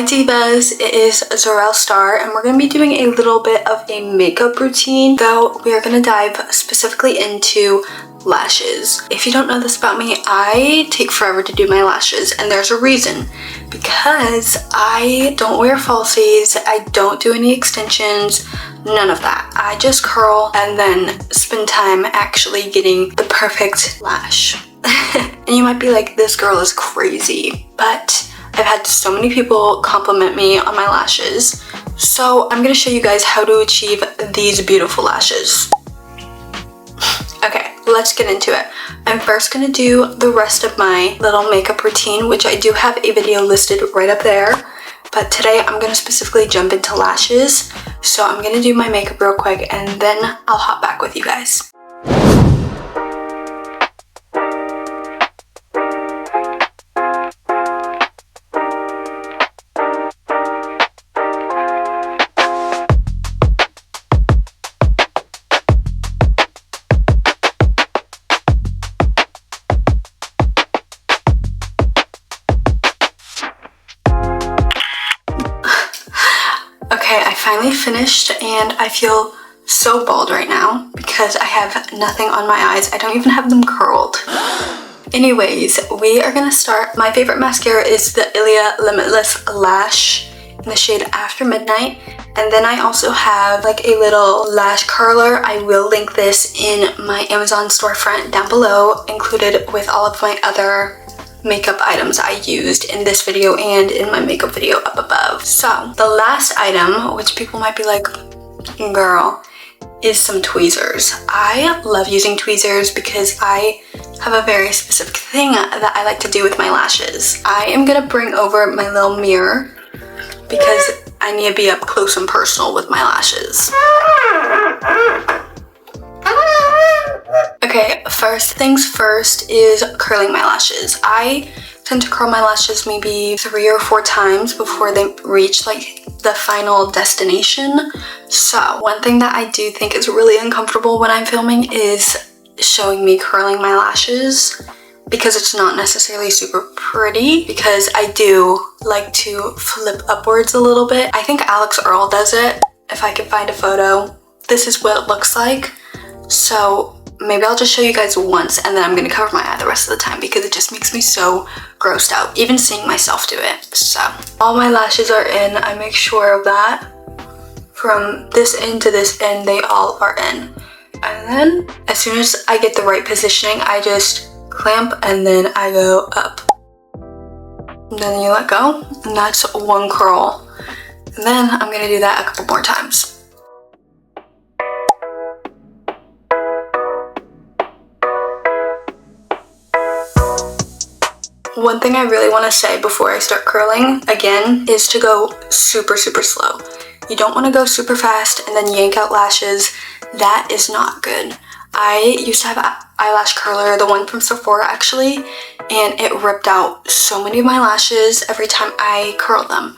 divas, it is Zurael Star, and we're going to be doing a little bit of a makeup routine, though we are going to dive specifically into lashes. If you don't know this about me, I take forever to do my lashes, and there's a reason. Because I don't wear falsies, I don't do any extensions, none of that. I just curl and then spend time actually getting the perfect lash. And you might be like, this girl is crazy, but I've had so many people compliment me on my lashes. So I'm gonna show you guys how to achieve these beautiful lashes. Okay, let's get into it. I'm first gonna do the rest of my little makeup routine, which I do have a video listed right up there. But today I'm gonna specifically jump into lashes. So I'm gonna do my makeup real quick and then I'll hop back with you guys. Okay, I finally finished and I feel so bald right now because I have nothing on my eyes. I don't even have them curled. Anyways, we are gonna start. My favorite mascara is the Ilia Limitless Lash in the shade After Midnight. And then I also have like a little lash curler. I will link this in my Amazon storefront down below, included with all of my other makeup items I used in this video and in my makeup video up above. So the last item, which people might be like, girl, is some tweezers. I love using tweezers because I have a very specific thing that I like to do with my lashes. I am gonna bring over my little mirror because I need to be up close and personal with my lashes. Okay, first things first is curling my lashes. I tend to curl my lashes maybe 3 or 4 times before they reach like the final destination. So one thing that I do think is really uncomfortable when I'm filming is showing me curling my lashes, because it's not necessarily super pretty, because I do like to flip upwards a little bit. I think Alex Earl does it. If I can find a photo, this is what it looks like. So maybe I'll just show you guys once and then I'm gonna cover my eye the rest of the time because it just makes me so grossed out, even seeing myself do it. So all my lashes are in. I make sure of that. From this end to this end, they all are in. And then as soon as I get the right positioning, I just clamp and then I go up. And then you let go, and that's one curl. And then I'm gonna do that a couple more times. One thing I really want to say before I start curling, again, is to go super, super slow. You don't want to go super fast and then yank out lashes. That is not good. I used to have an eyelash curler, the one from Sephora actually, and it ripped out so many of my lashes every time I curled them.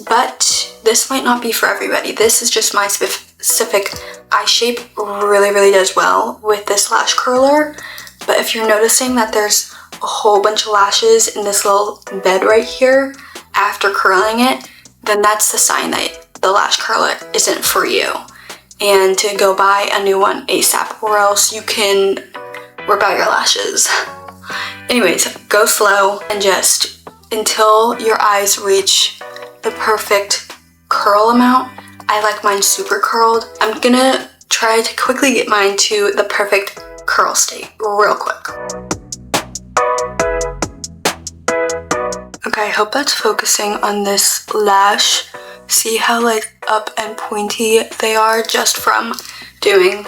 But this might not be for everybody. This is just my specific eye shape. Really does well with this lash curler. But if you're noticing that there's a whole bunch of lashes in this little bed right here after curling it, then that's the sign that the lash curler isn't for you, and to go buy a new one ASAP, or else you can rip out your lashes. Anyways, go slow and just until your eyes reach the perfect curl amount. I like mine super curled. I'm gonna try to quickly get mine to the perfect curl state real quick. Okay, I hope that's focusing on this lash. See how like up and pointy they are just from doing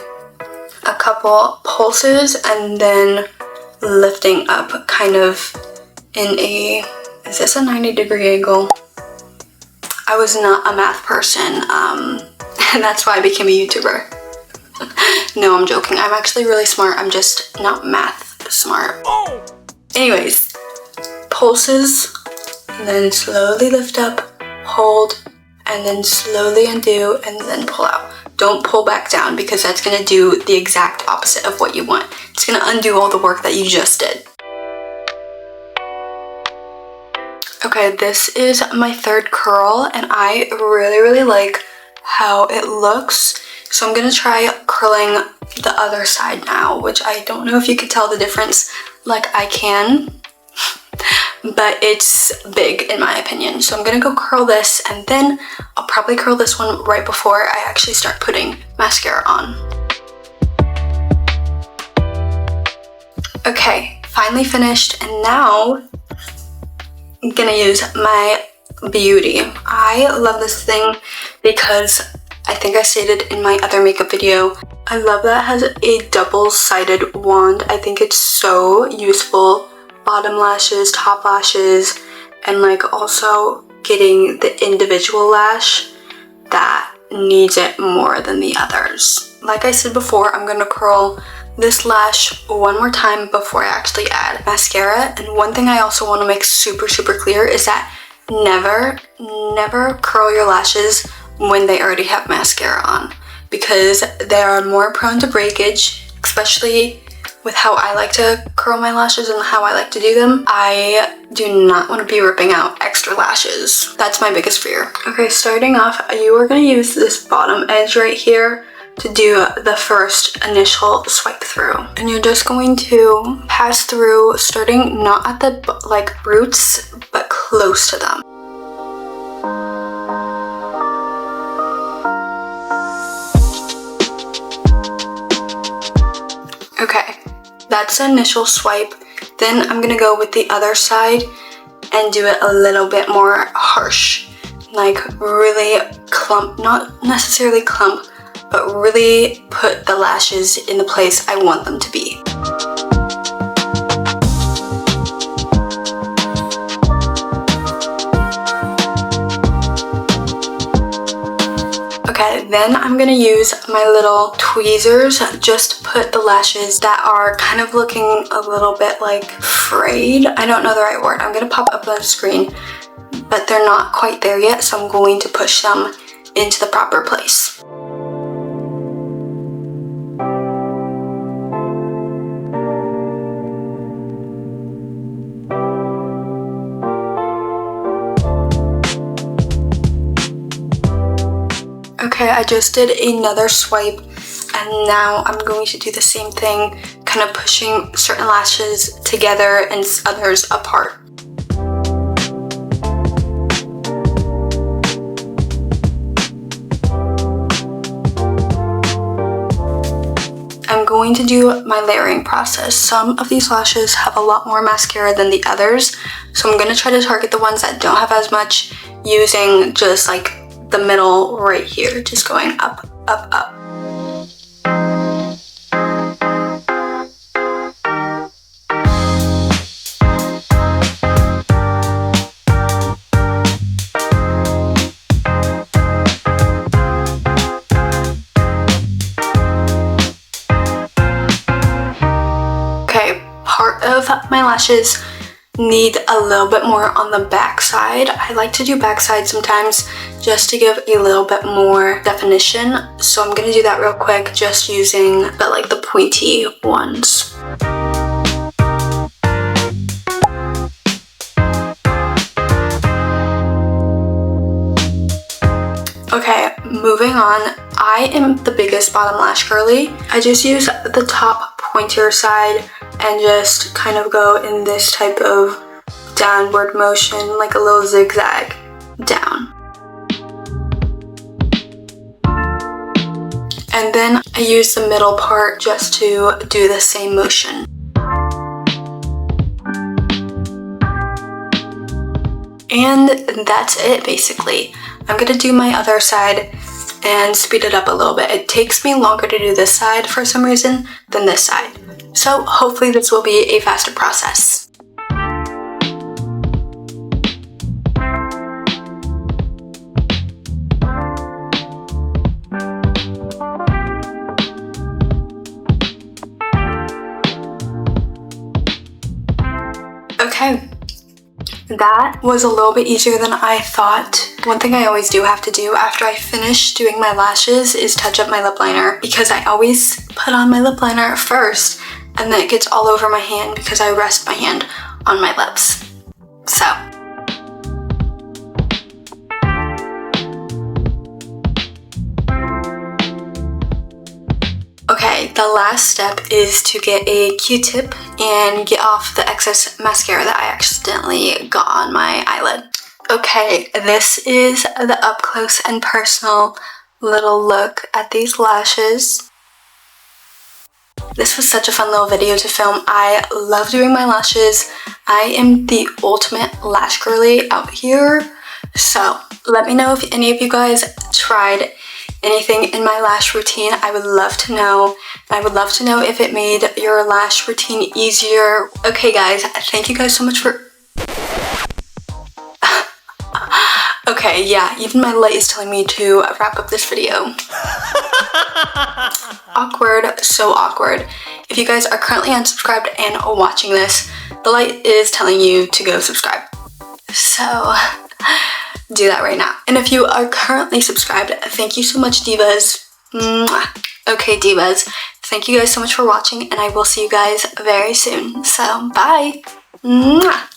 a couple pulses and then lifting up kind of in a, is this a 90-degree angle? I was not a math person, and that's why I became a YouTuber. No, I'm joking. I'm actually really smart. I'm just not math smart. Anyways, pulses, and then slowly lift up, hold, and then slowly undo, and then pull out. Don't pull back down because that's gonna do the exact opposite of what you want. It's gonna undo all the work that you just did. Okay, this is my third curl, and I really like how it looks. So I'm gonna try curling the other side now, which I don't know if you could tell the difference like I can, but it's big in my opinion. So I'm gonna go curl this, and then I'll probably curl this one right before I actually start putting mascara on. Okay, finally finished, and now I'm gonna use my Beauty. I love this thing because I think I stated in my other makeup video, I love that it has a double-sided wand. I think it's so useful. Bottom lashes, top lashes, and like also getting the individual lash that needs it more than the others. Like I said before, I'm gonna curl this lash one more time before I actually add mascara. And one thing I also want to make super clear is that never curl your lashes when they already have mascara on, because they are more prone to breakage, especially with how I like to curl my lashes and how I like to do them. I do not want to be ripping out extra lashes. That's my biggest fear. Okay, starting off, you are going to use this bottom edge right here to do the first initial swipe through. And you're just going to pass through, starting not at the like roots, but close to them. Okay, that's the initial swipe. Then I'm gonna go with the other side and do it a little bit more harsh. Like really clump, not necessarily clump, but really put the lashes in the place I want them to be. Okay, then I'm gonna use my little tweezers just to put the lashes that are kind of looking a little bit like frayed. I don't know the right word. I'm gonna pop up on the screen, but they're not quite there yet, so I'm going to push them into the proper place. Okay, I just did another swipe, and now I'm going to do the same thing, kind of pushing certain lashes together and others apart. I'm going to do my layering process. Some of these lashes have a lot more mascara than the others, so I'm going to try to target the ones that don't have as much, using just like the middle right here, just going up, up, up. Okay, part of my lashes need a little bit more on the back side. I like to do back side sometimes just to give a little bit more definition. So I'm gonna do that real quick, just using the pointy ones. Okay, moving on. I am the biggest bottom lash girly. I just use the top pointier side and just kind of go in this type of downward motion, like a little zigzag down. And then I use the middle part just to do the same motion. And that's it basically. I'm gonna do my other side and speed it up a little bit. It takes me longer to do this side for some reason than this side. So hopefully this will be a faster process. Okay, that was a little bit easier than I thought. One thing I always do have to do after I finish doing my lashes is touch up my lip liner, because I always put on my lip liner first and then it gets all over my hand because I rest my hand on my lips. So the last step is to get a Q-tip and get off the excess mascara that I accidentally got on my eyelid. Okay, this is the up close and personal little look at these lashes. This was such a fun little video to film. I love doing my lashes. I am the ultimate lash girly out here. So let me know if any of you guys tried anything in my lash routine. I would love to know. I would love to know if it made your lash routine easier. Okay guys, thank you guys so much for... Okay, yeah, even my light is telling me to wrap up this video. Awkward, so awkward. If you guys are currently unsubscribed and watching this, the light is telling you to go subscribe. So, do that right now. And if you are currently subscribed, thank you so much, divas. Mwah. Okay, divas, thank you guys so much for watching, and I will see you guys very soon. So, bye. Mwah.